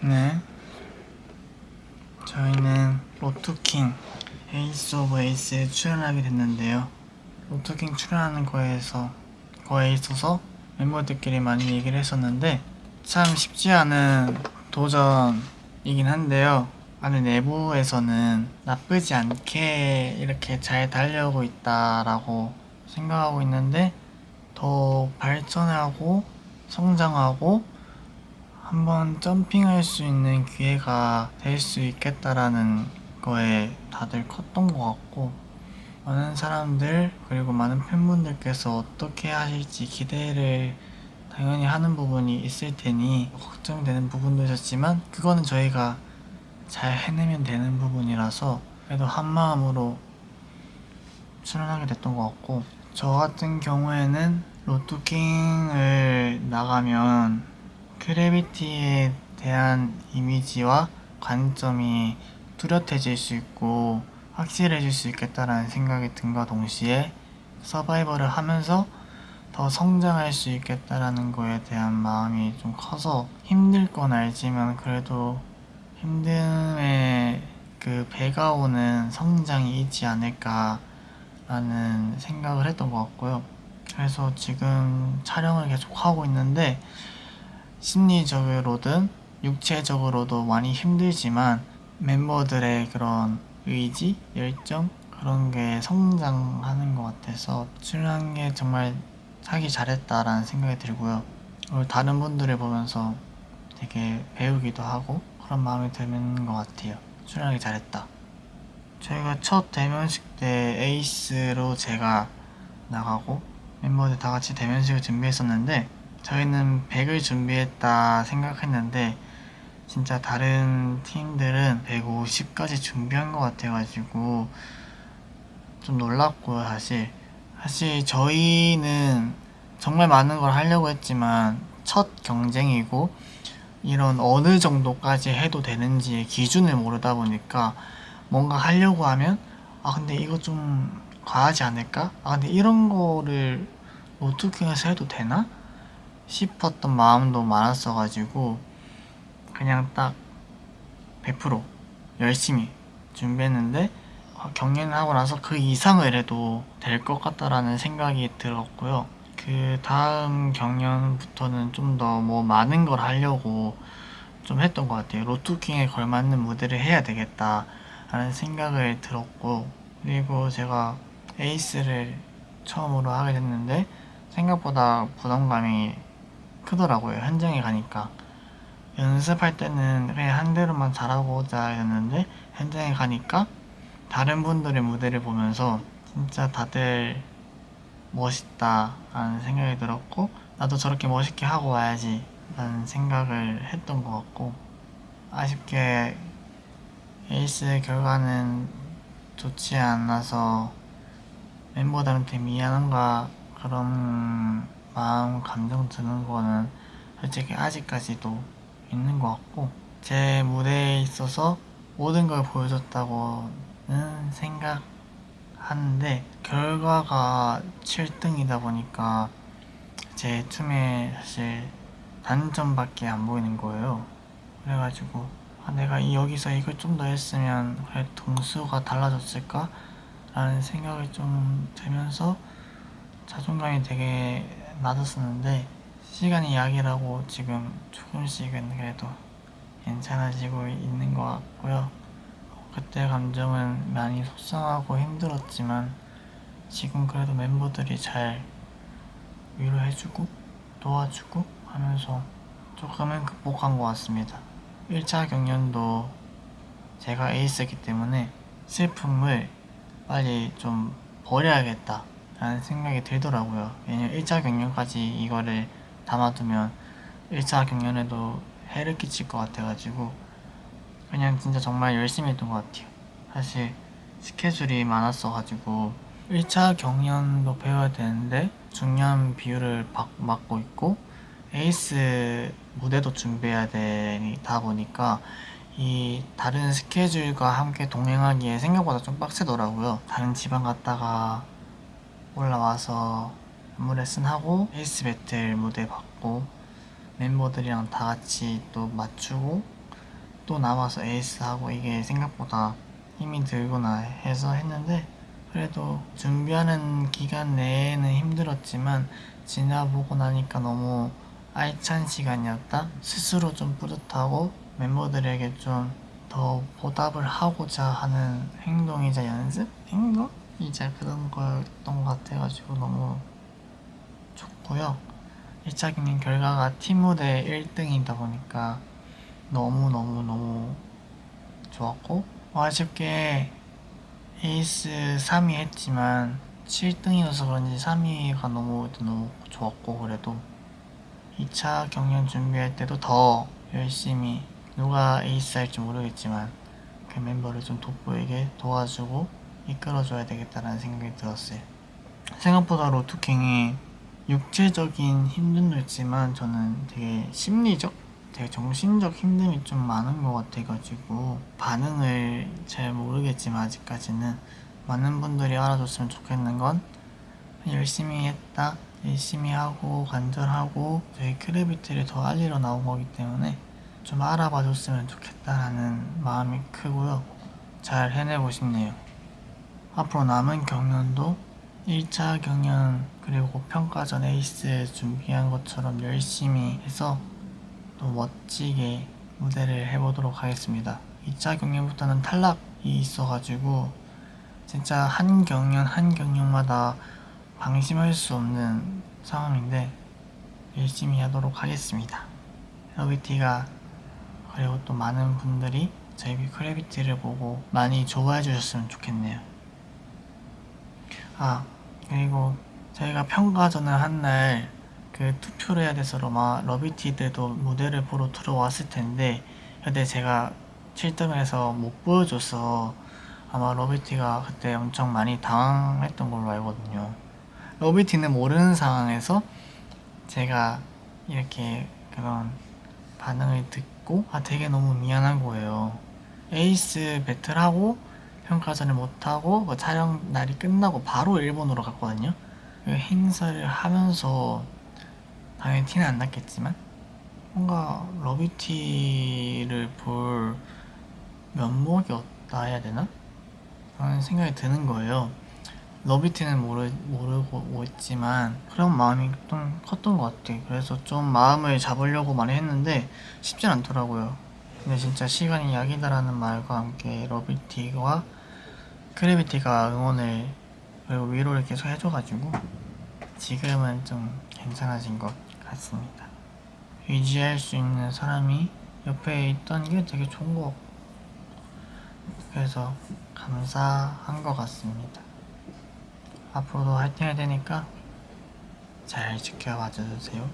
네, 저희는 로투킹 에이스 오브 에이스에 출연하게 됐는데요. 로투킹 출연하는 거에 있어서 멤버들끼리 많이 얘기를 했었는데 참 쉽지 않은 도전이긴 한데요. 안에 내부에서는 나쁘지 않게 이렇게 잘 달려오고 있다라고 생각하고 있는데 더 발전하고 성장하고 한번 점핑할 수 있는 기회가 될 수 있겠다라는 거에 다들 컸던 것 같고, 많은 사람들 그리고 많은 팬분들께서 어떻게 하실지 기대를 당연히 하는 부분이 있을 테니 걱정되는 부분도 있었지만, 그거는 저희가 잘 해내면 되는 부분이라서 그래도 한마음으로 출연하게 됐던 것 같고, 저 같은 경우에는 로또킹을 나가면 크래비티에 대한 이미지와 관점이 뚜렷해질 수 있고 확실해질 수 있겠다라는 생각이 든과 동시에 서바이벌을 하면서 더 성장할 수 있겠다라는 거에 대한 마음이 좀 커서 힘들 건 알지만 그래도 힘듦에 그 배가 오는 성장이 있지 않을까라는 생각을 했던 것 같고요. 그래서 지금 촬영을 계속 하고 있는데 심리적으로든 육체적으로도 많이 힘들지만 멤버들의 그런 의지, 열정 그런 게 성장하는 것 같아서 출연한 게 정말 하기 잘했다라는 생각이 들고요. 그리고 다른 분들을 보면서 되게 배우기도 하고 그런 마음이 드는 것 같아요. 출연하기 잘했다. 저희가 첫 대면식 때 에이스로 제가 나가고 멤버들 다 같이 대면식을 준비했었는데 저희는 100을 준비했다 생각했는데 진짜 다른 팀들은 150까지 준비한 것 같아가지고 좀 놀랐고요. 사실 저희는 정말 많은 걸 하려고 했지만 첫 경쟁이고 이런 어느 정도까지 해도 되는지의 기준을 모르다 보니까 뭔가 하려고 하면 근데 이거 좀 과하지 않을까? 근데 이런 거를 노트킹에서 해도 되나? 싶었던 마음도 많았어가지고 그냥 딱 100% 열심히 준비했는데 경연을 하고 나서 그 이상을 해도 될 것 같다라는 생각이 들었고요. 그 다음 경연부터는 좀 더 뭐 많은 걸 하려고 좀 했던 것 같아요. 로투킹에 걸맞는 무대를 해야 되겠다라는 생각을 들었고, 그리고 제가 에이스를 처음으로 하게 됐는데 생각보다 부담감이 크더라고요. 현장에 가니까. 연습할 때는 그냥 한 대로만 잘하고자 했는데 현장에 가니까 다른 분들의 무대를 보면서 진짜 다들 멋있다 라는 생각이 들었고 나도 저렇게 멋있게 하고 와야지 라는 생각을 했던 것 같고, 아쉽게 에이스 결과는 좋지 않아서 멤버들한테 미안한가 그런 마음 감정 드는 거는 솔직히 아직까지도 있는 것 같고, 제 무대에 있어서 모든 걸 보여줬다고는 생각하는데 결과가 7등이다 보니까 제 춤에 사실 단점밖에 안 보이는 거예요. 그래가지고 내가 여기서 이걸 좀 더 했으면 그래 등수가 달라졌을까? 라는 생각이 좀 들면서 자존감이 되게 낮았었는데 시간이 약이라고 지금 조금씩은 그래도 괜찮아지고 있는 것 같고요. 그때 감정은 많이 속상하고 힘들었지만 지금 그래도 멤버들이 잘 위로해주고 도와주고 하면서 조금은 극복한 것 같습니다. 1차 경연도 제가 에이스였기 때문에 슬픔을 빨리 좀 버려야겠다 라는 생각이 들더라고요. 왜냐면 1차 경연까지 이거를 담아두면 1차 경연에도 해를 끼칠 것 같아가지고 그냥 진짜 정말 열심히 했던 것 같아요. 사실 스케줄이 많았어가지고 1차 경연도 배워야 되는데 중요한 비율을 맡고 있고 에이스 무대도 준비해야 되다 보니까 이 다른 스케줄과 함께 동행하기에 생각보다 좀 빡세더라고요. 다른 지방 갔다가 올라와서 안무 레슨 하고 에이스 배틀 무대 받고 멤버들이랑 다 같이 또 맞추고 또 남아서 에이스하고 이게 생각보다 힘이 들구나 해서 했는데 그래도 준비하는 기간 내에는 힘들었지만 지나보고 나니까 너무 알찬 시간이었다. 스스로 좀 뿌듯하고 멤버들에게 좀 더 보답을 하고자 하는 행동이자 연습? 행동이자 그런 거였던 것 같아가지고 너무 좋고요. 1차 경기 결과가 팀 무대 1등이다 보니까 너무너무너무 좋았고 아쉽게 에이스 3위 했지만 7등이어서 그런지 3위가 너무 좋았고 그래도 2차 경연 준비할 때도 더 열심히 누가 에이스 할지 모르겠지만 그 멤버를 좀 돋보이게 도와주고 이끌어줘야 되겠다라는 생각이 들었어요. 생각보다 로투킹이 육체적인 힘듦도 있지만 저는 되게 심리적? 되게 정신적 힘듦이 좀 많은 것 같아가지고 반응을 잘 모르겠지만 아직까지는 많은 분들이 알아줬으면 좋겠는 건 열심히 했다, 열심히 하고 간절하고 저희 크래비티를 더 알리러 나온 거기 때문에 좀 알아봐 줬으면 좋겠다라는 마음이 크고요. 잘 해내고 싶네요. 앞으로 남은 경연도 1차 경연 그리고 평가전 에이스 준비한 것처럼 열심히 해서 또 멋지게 무대를 해보도록 하겠습니다. 2차 경연부터는 탈락이 있어가지고 진짜 한 경연 한 경연마다 방심할 수 없는 상황인데 열심히 하도록 하겠습니다. 러비티가 그리고 또 많은 분들이 저희 크래비티를 보고 많이 좋아해 주셨으면 좋겠네요. 그리고 저희가 평가전을 한 날 그 투표를 해야 돼서 러비티들도 무대를 보러 들어왔을 텐데 근데 제가 7등을 해서 못 보여줘서 아마 러비티가 그때 엄청 많이 당황했던 걸로 알거든요. 러비티는 모르는 상황에서 제가 이렇게 그런 반응을 듣고 되게 너무 미안한 거예요. 에이스 배틀하고 평가전을 못하고 촬영 날이 끝나고 바로 일본으로 갔거든요. 그 행사를 하면서 당연히 티는 안 났겠지만 뭔가 러비티를 볼 면목이 없다 해야 되나? 그런 생각이 드는 거예요. 러비티는 모르고 있지만 그런 마음이 좀 컸던 것 같아. 그래서 좀 마음을 잡으려고 많이 했는데 쉽진 않더라고요. 근데 진짜 시간이 약이다라는 말과 함께 러비티와 크래비티가 응원을 그리고 위로를 계속 해줘가지고 지금은 좀 괜찮아진 것 같습니다. 의지할 수 있는 사람이 옆에 있던 게 되게 좋은 것 같고 그래서 감사한 것 같습니다. 앞으로도 화이팅 해야 되니까 잘 지켜봐 주세요.